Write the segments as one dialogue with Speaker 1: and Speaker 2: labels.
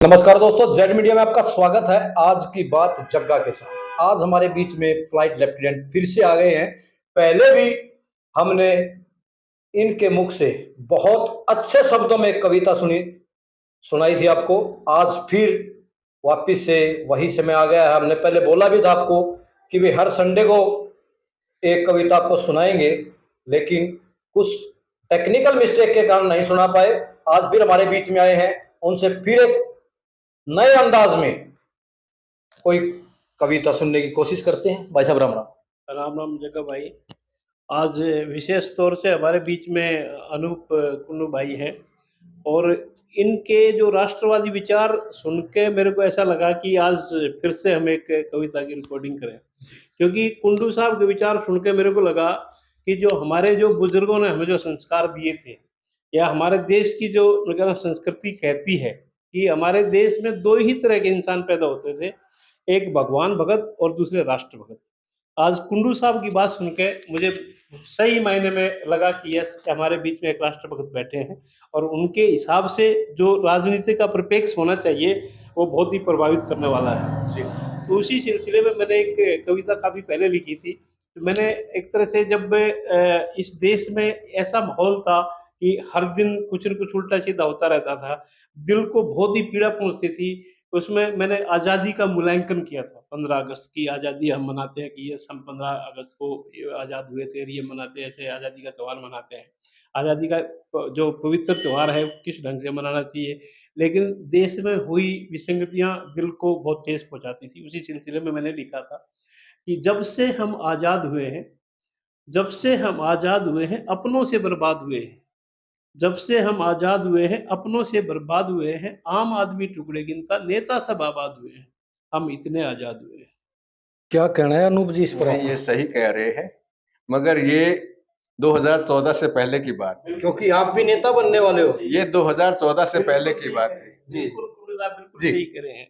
Speaker 1: नमस्कार दोस्तों, Z media में आपका स्वागत है। आज की बात जग्गा के साथ। आज हमारे बीच में फ्लाइट लेफ्टिनेंट फिर से आ गए हैं। पहले भी हमने इनके मुख से बहुत अच्छे शब्दों में एक कविता सुनाई थी आपको। आज फिर वापस से वही समय आ गया है। हमने पहले बोला भी था आपको कि वे हर संडे को एक कविता आपको सुनाएंगे, लेकिन कुछ टेक्निकल मिस्टेक के कारण नहीं सुना पाए। आज फिर हमारे बीच में आए हैं, उनसे फिर एक नए अंदाज में कोई कविता सुनने की कोशिश करते हैं। भाई साहब राम राम।
Speaker 2: राम राम जग्गा भाई। आज विशेष तौर से हमारे बीच में अनूप कुन्नू भाई हैं और इनके जो राष्ट्रवादी विचार सुन के मेरे को ऐसा लगा कि आज फिर से हम एक कविता की रिकॉर्डिंग करें, क्योंकि कुंडू साहब के विचार सुन के मेरे को लगा कि जो हमारे जो बुजुर्गों ने हमें जो संस्कार दिए थे, या हमारे देश की जो संस्कृति कहती है कि हमारे देश में दो ही तरह के इंसान पैदा होते थे, एक भगवान भगत और दूसरे राष्ट्र भगत। आज कुंडू साहब की बात सुन के मुझे सही मायने में लगा कि यस, हमारे बीच में एक राष्ट्र भगत बैठे हैं और उनके हिसाब से जो राजनीति का परिप्रेक्ष्य होना चाहिए वो बहुत ही प्रभावित करने वाला है जी। तो उसी सिलसिले में मैंने एक कविता काफ़ी पहले लिखी थी। तो मैंने एक तरह से जब इस देश में ऐसा माहौल था कि हर दिन कुछ न कुछ उल्टा सीधा होता रहता था, दिल को बहुत ही पीड़ा पहुंचती थी। उसमें मैंने आज़ादी का मूल्यांकन किया था। 15 अगस्त की आज़ादी हम मनाते हैं कि ये हम 15 अगस्त को आज़ाद हुए थे, ये मनाते हैं, ऐसे आज़ादी का त्यौहार मनाते हैं। आज़ादी का जो पवित्र त्यौहार है किस ढंग से मनाना चाहिए, लेकिन देश में हुई विसंगतियाँ दिल को बहुत ठेस पहुँचाती थी। उसी सिलसिले में मैंने लिखा था कि जब से हम आज़ाद हुए हैं, जब से हम आज़ाद हुए हैं, अपनों से बर्बाद हुए हैं। जब से हम आज़ाद हुए हैं, अपनों से बर्बाद हुए हैं, आम आदमी टुकड़े गिनता, नेता सब आबाद हुए हैं, हम इतने आज़ाद हुए हैं।
Speaker 1: क्या कहना है अनूप जी इस पर?
Speaker 3: नहीं, ये सही कह रहे हैं, मगर ये 2014 से पहले की बात है।
Speaker 1: क्योंकि आप भी नेता बनने वाले हो।
Speaker 3: ये 2014 से पहले की बात है।
Speaker 1: जी
Speaker 2: बिल्कुल
Speaker 1: जी।
Speaker 2: सही कह रहे हैं।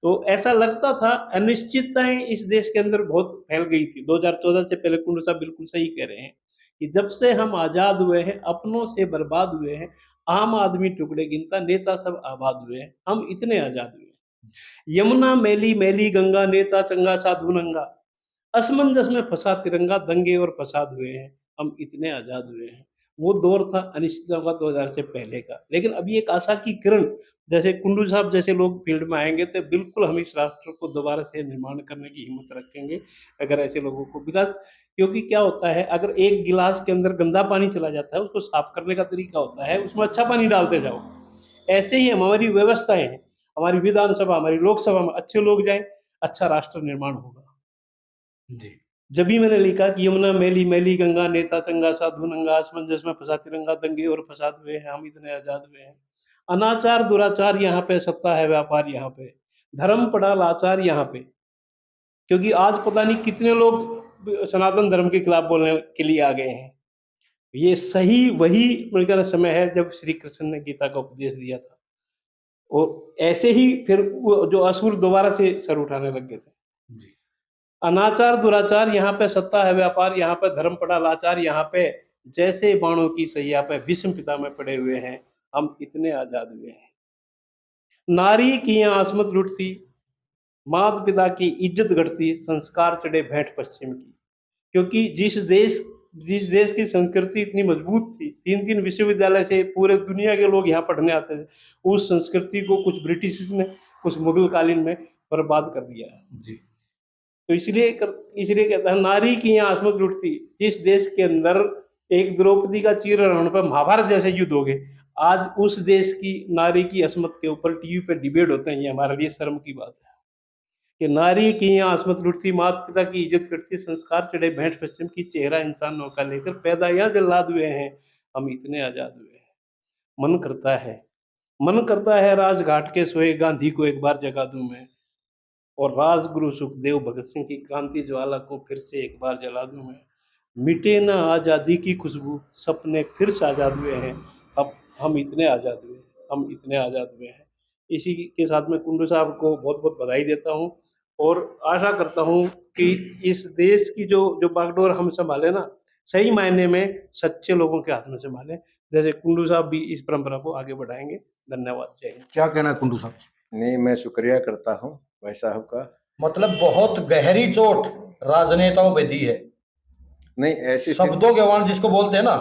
Speaker 2: तो ऐसा लगता था, अनिश्चितताएं इस देश के अंदर बहुत फैल गई थी। 2014 से पहले कुंडू साहब बिल्कुल सही कह रहे हैं कि जब से हम आज़ाद हुए हैं, अपनों से बर्बाद हुए हैं, आम आदमी टुकड़े गिनता, नेता सब आबाद हुए हैं, हम इतने आज़ाद हुए हैं। यमुना मैली मैली गंगा, नेता चंगा साधु नंगा, असमंजस में फंसा तिरंगा, दंगे और फसाद हुए हैं, हम इतने आज़ाद हुए हैं। वो दौर था अनिश्चितता का 2000 से पहले का। लेकिन अभी एक आशा की किरण, जैसे कुंडू साहब जैसे लोग फील्ड में आएँगे तो बिल्कुल हम इस राष्ट्र को दोबारा से निर्माण करने की हिम्मत रखेंगे, अगर ऐसे लोगों को विकास। क्योंकि क्या होता है, अगर एक गिलास के अंदर गंदा पानी चला जाता है, उसको साफ करने का तरीका होता है उसमें अच्छा पानी डालते जाओ। ऐसे ही हमारी व्यवस्थाएँ हैं, हमारी विधानसभा, हमारी लोकसभा में अच्छे लोग जाएँ, अच्छा राष्ट्र निर्माण होगा।
Speaker 1: जी
Speaker 2: जब भी मैंने लिखा कि यमुना मैली मैली गंगा, नेता चंगा साधु नंगा, असमंजस में फंसा तिरंगा, दंगे और फसाद हुए हैं, हम इतने आजाद हुए हैं। अनाचार दुराचार यहाँ पे, सत्ता है व्यापार यहाँ पे, धर्म पड़ा लाचार यहाँ पे। क्योंकि आज पता नहीं कितने लोग सनातन धर्म के खिलाफ बोलने के लिए आ गए हैं। ये सही वही मेरे ख्याल समय है जब श्री कृष्ण ने गीता का उपदेश दिया था। और ऐसे ही फिर वो जो असुर दोबारा से सर उठाने लग गए थे।
Speaker 1: जी।
Speaker 2: अनाचार दुराचार यहाँ पे, सत्ता है व्यापार यहाँ पे, धर्म पड़ा लाचार यहाँ पे, जैसे बाणों की सैया पे भीष्म पिता में पड़े हुए हैं, हम इतने आजाद हुए हैं। नारी की यहाँ आसमत लुटती, माता पिता की इज्जत घटती, संस्कार चढ़े भेंट पश्चिम की। क्योंकि जिस देश की संस्कृति इतनी मजबूत थी, 3-3 विश्वविद्यालय से पूरे दुनिया के लोग यहाँ पढ़ने आते थे, उस संस्कृति को कुछ ब्रिटिश ने, कुछ मुगल कालीन में बर्बाद कर दिया है।
Speaker 1: जी
Speaker 2: तो इसलिए कहता है, नारी की यहाँ आसमत लुटती। जिस देश के अंदर एक द्रौपदी का चीरहरण पर महाभारत जैसे युद्ध हो गए, आज उस देश की नारी की असमत के ऊपर टीवी पे डिबेट होते हैं। ये हमारे लिए शर्म की बात है कि नारी की यहाँ आसमत लुटती, माता पिता की इज्जत करती, संस्कार चढ़े भेंट पश्चिम की, चेहरा इंसान नौका लेकर, पैदा यहाँ जल्लाद हुए हैं, हम इतने आजाद हुए हैं। मन करता है राजघाट के सोए गांधी को एक बार जगा दूं मैं, और राजगुरु सुखदेव भगत सिंह की क्रांति ज्वाला को फिर से एक बार जला दूं मैं। मिटे ना आज़ादी की खुशबू, सपने फिर से आज़ाद हुए हैं, अब हम इतने आज़ाद हुए हैं, हम इतने आज़ाद हुए हैं। इसी के साथ मैं कुंडू साहब को बहुत बहुत बधाई देता हूँ और आशा करता हूँ कि इस देश की जो जो बागडोर हम संभालें ना, सही मायने में सच्चे लोगों के हाथ में संभालें, जैसे कुंडू साहब भी इस परंपरा को आगे बढ़ाएंगे। धन्यवाद। जय हिंद।
Speaker 1: क्या कहना है कुंडू साहब?
Speaker 3: नहीं, मैं शुक्रिया करता हूँ भाई साहब का।
Speaker 1: मतलब बहुत गहरी चोट राजनेताओं पे दी है,
Speaker 3: नहीं, ऐसी
Speaker 1: शब्दों के वाण जिसको बोलते हैं ना,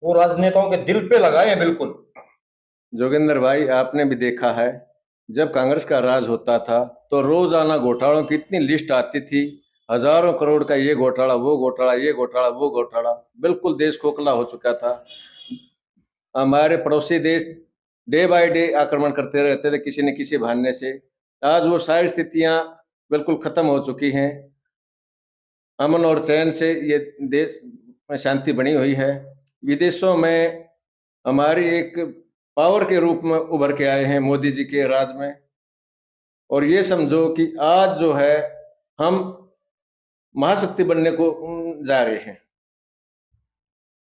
Speaker 1: वो राजनेताओं के दिल पे लगाए हैं बिल्कुल।
Speaker 3: जोगिंदर भाई, आपने भी देखा है, जब कांग्रेस का राज होता था तो रोजाना घोटालों की इतनी लिस्ट आती थी, हजारों करोड़ का ये घोटाला, वो घोटाला, ये घोटाला, वो घोटाला, बिल्कुल देश खोखला हो चुका था। हमारे पड़ोसी देश डे बाय डे आक्रमण करते रहते थे किसी न किसी बहाने से। आज वो सारी स्थितियां बिल्कुल खत्म हो चुकी हैं। अमन और चैन से ये देश में शांति बनी हुई है। विदेशों में हमारी एक पावर के रूप में उभर के आए हैं मोदी जी के राज में। और ये समझो कि आज जो है हम महाशक्ति बनने को जा रहे हैं।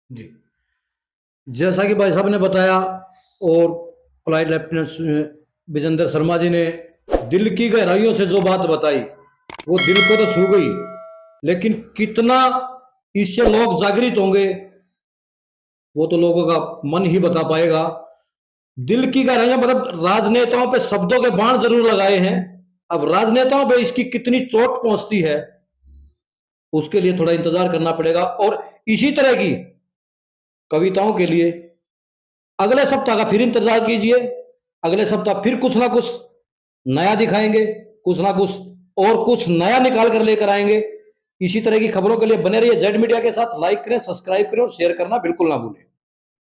Speaker 1: जी, जैसा कि भाई साहब ने बताया और फ्लाइट लेफ्टिनेंट विजेंद्र शर्मा जी ने दिल की गहराइयों से जो बात बताई वो दिल को तो छू गई, लेकिन कितना इससे लोग जागृत होंगे वो तो लोगों का मन ही बता पाएगा। दिल की गहराइयां मतलब राजनेताओं पे शब्दों के बाण जरूर लगाए हैं, अब राजनेताओं पे इसकी कितनी चोट पहुंचती है उसके लिए थोड़ा इंतजार करना पड़ेगा। और इसी तरह की कविताओं के लिए अगले सप्ताह का फिर इंतजार कीजिए। अगले सप्ताह फिर कुछ ना कुछ नया दिखाएंगे, कुछ ना कुछ और कुछ नया निकाल कर लेकर आएंगे। इसी तरह की खबरों के लिए बने रहिए जेड मीडिया के साथ। लाइक करें, सब्सक्राइब करें और शेयर करना बिल्कुल ना भूलें।